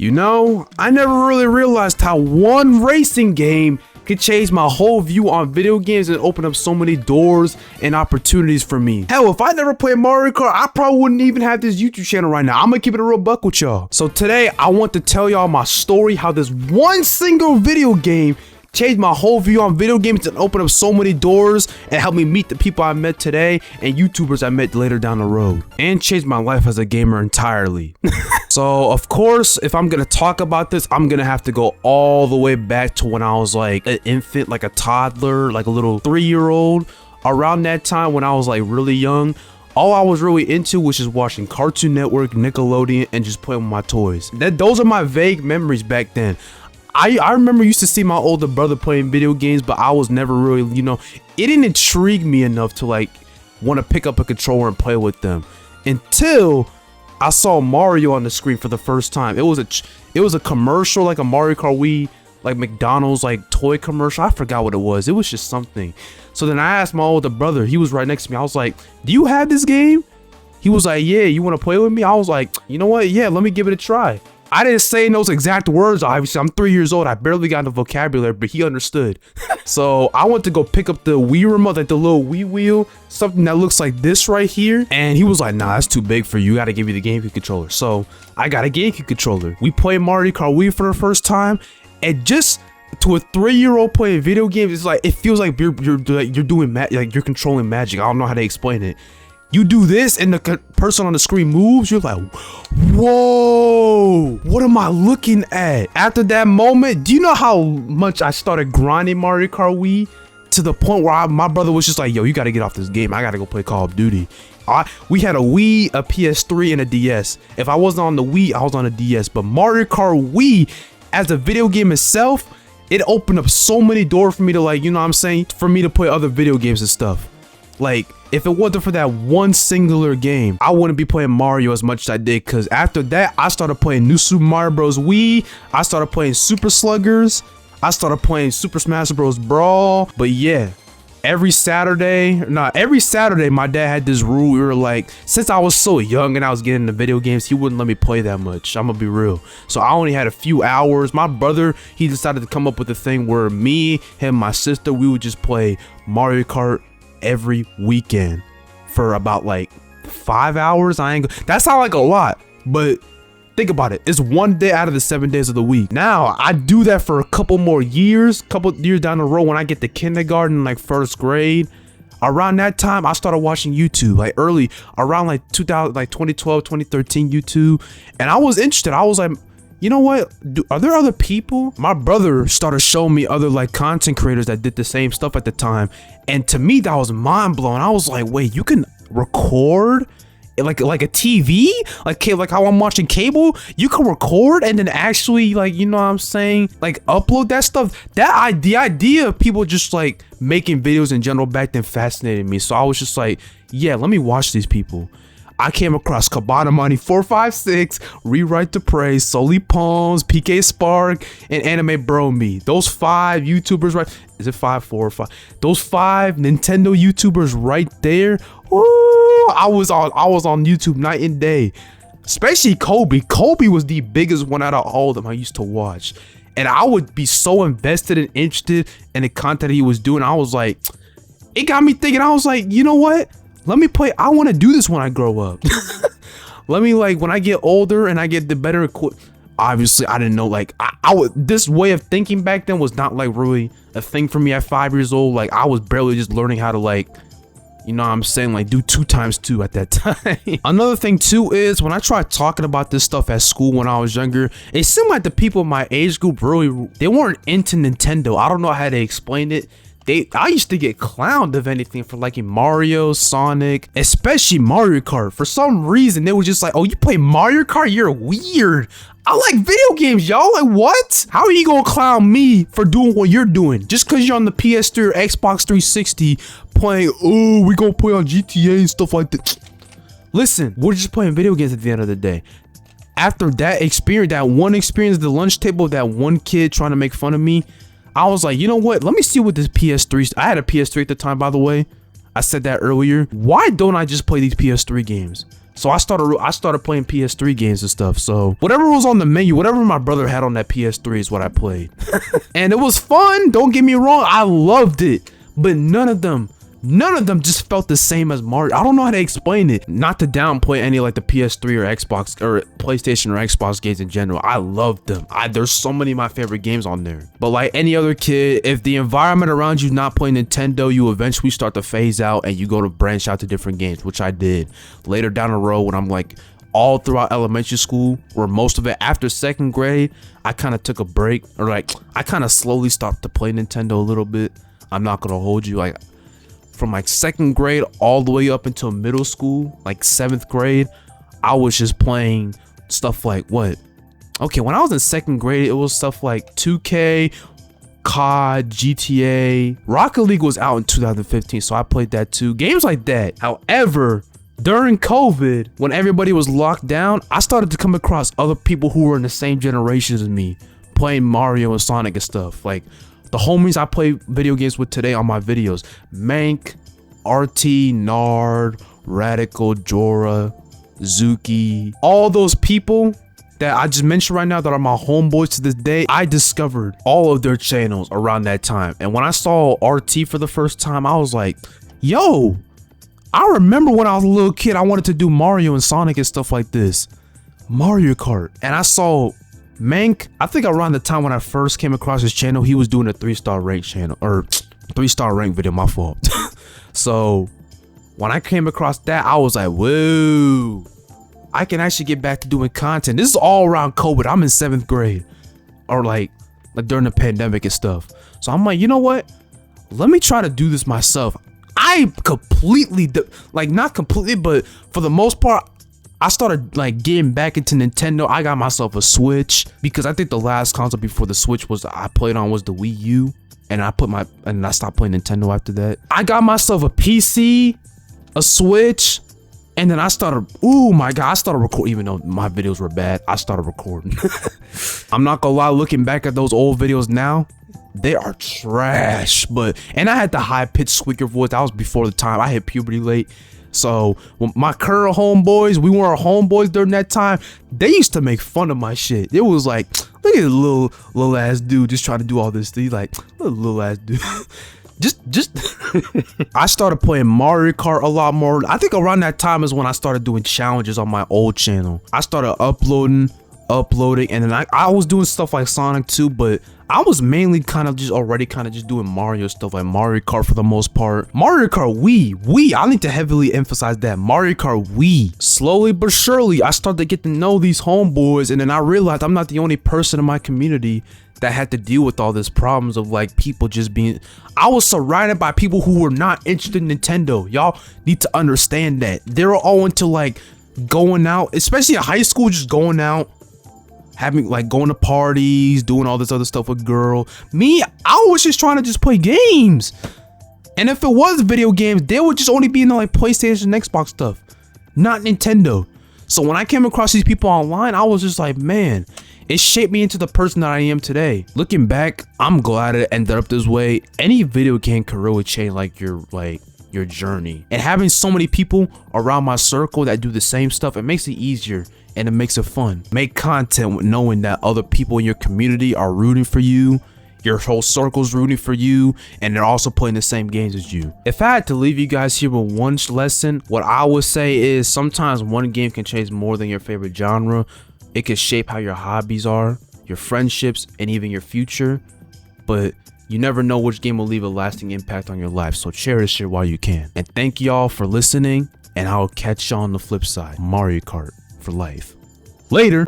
You know, I never really realized how one racing game could change my whole view on video games and open up so many doors and opportunities for me. Hell, if I never played Mario Kart, I probably wouldn't even have this YouTube channel right now. I'm gonna keep it a real buck with y'all. So today, I want to tell y'all my story, how this one single video game changed my whole view on video games and opened up so many doors and helped me meet the people I met today and YouTubers I met later down the road, and changed my life as a gamer entirely. So of course, if I'm gonna talk about this, I'm gonna have to go all the way back to when I was like an infant, like a toddler, like a little 3-year-old. Around that time when I was like really young, all I was really into was just watching Cartoon Network, Nickelodeon, and just playing with my toys. Those are my vague memories back then. I remember used to see my older brother playing video games, but I was never really, you know, it didn't intrigue me enough to like want to pick up a controller and play with them until I saw Mario on the screen for the first time. It was a commercial, like a Mario Kart Wii, like McDonald's like toy commercial. I forgot what it was. It was just something. So then I asked my older brother. He was right next to me. I was like, "Do you have this game?" He was like, "Yeah, you want to play with me?" I was like, "You know what? Yeah, let me give it a try." I didn't say those exact words, obviously. I'm 3 years old. I barely got the vocabulary, but he understood. So I went to go pick up the Wii remote, like the little Wii wheel, something that looks like this right here. And he was like, "Nah, that's too big for you. You gotta give me the GameCube controller." So I got a GameCube controller. We played Mario Kart Wii for the first time. And just to a 3-year-old playing video games, it's like, it feels like you're doing like you're controlling magic. I don't know how to explain it. You do this and the person on the screen moves, you're like, whoa, what am I looking at? After that moment, do you know how much I started grinding Mario Kart Wii to the point where my brother was just like, "Yo, you gotta get off this game. I gotta go play Call of Duty." We had a Wii, a PS3, and a DS. If I wasn't on the Wii, I was on a DS. But Mario Kart Wii, as a video game itself, it opened up so many doors for me to, like, you know what I'm saying? For me to play other video games and stuff. Like, if it wasn't for that one singular game, I wouldn't be playing Mario as much as I did, because after that, I started playing New Super Mario Bros. Wii, I started playing Super Sluggers, I started playing Super Smash Bros. Brawl. But yeah, every Saturday, my dad had this rule. We were like, since I was so young and I was getting into video games, he wouldn't let me play that much. I'm gonna be real. So I only had a few hours. My brother, he decided to come up with a thing where me, him, my sister, we would just play Mario Kart every weekend for about like 5 hours. That sounds like a lot, but think about it. It's one day out of the 7 days of the week. Now I do that for a couple years down the road. When I get to kindergarten, like first grade, around that time I started watching YouTube, like early around like 2012, 2013 YouTube, and I was interested. I was like, you know what? Are there other people? My brother started showing me other like content creators that did the same stuff at the time. And to me, that was mind blowing. I was like, wait, you can record like a TV? Like how I'm watching cable? You can record and then actually, like, you know what I'm saying? Like upload that stuff. The idea of people just like making videos in general back then fascinated me. So I was just like, yeah, let me watch these people. I came across Kabata Money 456, Rewrite to Praise, Sully Palms, PK Spark, and Anime Bro Me. Those 5 YouTubers, right? Is it 5, 4, or 5? Those 5 Nintendo YouTubers right there. Ooh, I was on YouTube night and day. Especially Kobe. Kobe was the biggest one out of all of them I used to watch. And I would be so invested and interested in the content he was doing. I was like, it got me thinking. I was like, you know what? Let me play. I want to do this when I grow up. Let me, like, when I get older and I get the better equipment. Obviously, I didn't know, like, this way of thinking back then was not like really a thing for me at 5 years old. Like, I was barely just learning how to, like, you know what I'm saying, like, do 2 times 2 at that time. Another thing too is when I tried talking about this stuff at school when I was younger, it seemed like the people in my age group really, they weren't into Nintendo. I don't know how to explain it. I used to get clowned, if anything, for liking Mario, Sonic, especially Mario Kart. For some reason, they were just like, "Oh, you play Mario Kart? You're weird. I like video games, y'all. Like, what? How are you gonna clown me for doing what you're doing? Just because you're on the PS3 or Xbox 360 playing, oh, we gonna play on GTA and stuff like that." Listen, we're just playing video games at the end of the day. After that experience, that one experience at the lunch table, that one kid trying to make fun of me, I was like, you know what? Let me see what this PS3. I had a PS3 at the time, by the way. I said that earlier. Why don't I just play these PS3 games? So I started playing PS3 games and stuff. So whatever was on the menu, whatever my brother had on that PS3 is what I played. And it was fun. Don't get me wrong. I loved it. But none of them just felt the same as Mario. I don't know how to explain it. Not to downplay any like the PS3 or Xbox or PlayStation or Xbox games in general. I loved them. There's so many of my favorite games on there. But like any other kid, if the environment around you not playing Nintendo, you eventually start to phase out and you go to branch out to different games, which I did. Later down the road when I'm like all throughout elementary school, or most of it after 2nd grade, I kind of took a break, or like I kind of slowly stopped to play Nintendo a little bit. I'm not gonna hold you, like from like 2nd grade all the way up until middle school, like 7th grade, I was just playing stuff like what? Okay, when I was in 2nd grade, it was stuff like 2K, COD, GTA. Rocket League was out in 2015, so I played that too. Games like that. However, during COVID, when everybody was locked down, I started to come across other people who were in the same generation as me, playing Mario and Sonic and stuff. Like the homies I play video games with today on my videos, Mank, RT, Nard, Radical, Jorah, Zuki, all those people that I just mentioned right now that are my homeboys to this day, I discovered all of their channels around that time. And when I saw RT for the first time, I was like, yo, I remember when I was a little kid, I wanted to do Mario and Sonic and stuff like this. Mario Kart. And I saw Mank, I think around the time when I first came across his channel, he was doing a 3-star rank channel, or 3-star rank video, my fault. So when I came across that, I was like, whoa, I can actually get back to doing content. This is all around COVID. I'm in 7th grade, or like during the pandemic and stuff. So I'm like, you know what? Let me try to do this myself. I completely, like not completely, but for the most part, I started like getting back into Nintendo. I got myself a Switch because I think the last console before the Switch I played on was the Wii U, and I stopped playing Nintendo after that. I got myself a PC, a Switch, and then I started, oh my god, I started recording. Even though my videos were bad, I started recording. I'm not gonna lie, looking back at those old videos now, they are trash. And I had the high-pitched squeaker voice. That was before the time. I hit puberty late. So when my current homeboys, we weren't homeboys during that time, they used to make fun of my shit. It was like, look at the little ass dude just trying to do all this thing. Like, little ass dude. just I started playing Mario Kart a lot more. I think around that time is when I started doing challenges on my old channel. I started uploading, and then I was doing stuff like Sonic too, but I was mainly kind of just doing Mario stuff, like Mario Kart for the most part. Mario Kart Wii, I need to heavily emphasize that. Mario Kart Wii. Slowly but surely, I started to get to know these homeboys, and then I realized I'm not the only person in my community that had to deal with all these problems of like people just being, I was surrounded by people who were not interested in Nintendo. Y'all need to understand that. They were all into like going out, especially in high school, just going out, having like going to parties, doing all this other stuff with girl. Me, I was just trying to just play games. And if it was video games, they would just only be in like PlayStation and Xbox stuff, not Nintendo. So when I came across these people online, I was just like, man, it shaped me into the person that I am today. Looking back, I'm glad it ended up this way. Any video game can really change like your journey. And having so many people around my circle that do the same stuff, it makes it easier and it makes it fun. Make content with knowing that other people in your community are rooting for you, your whole circle's rooting for you, and they're also playing the same games as you. If I had to leave you guys here with one lesson, what I would say is sometimes one game can change more than your favorite genre. It can shape how your hobbies are, your friendships, and even your future. But you never know which game will leave a lasting impact on your life, so cherish it while you can. And thank y'all for listening, and I'll catch y'all on the flip side. Mario Kart for life. Later.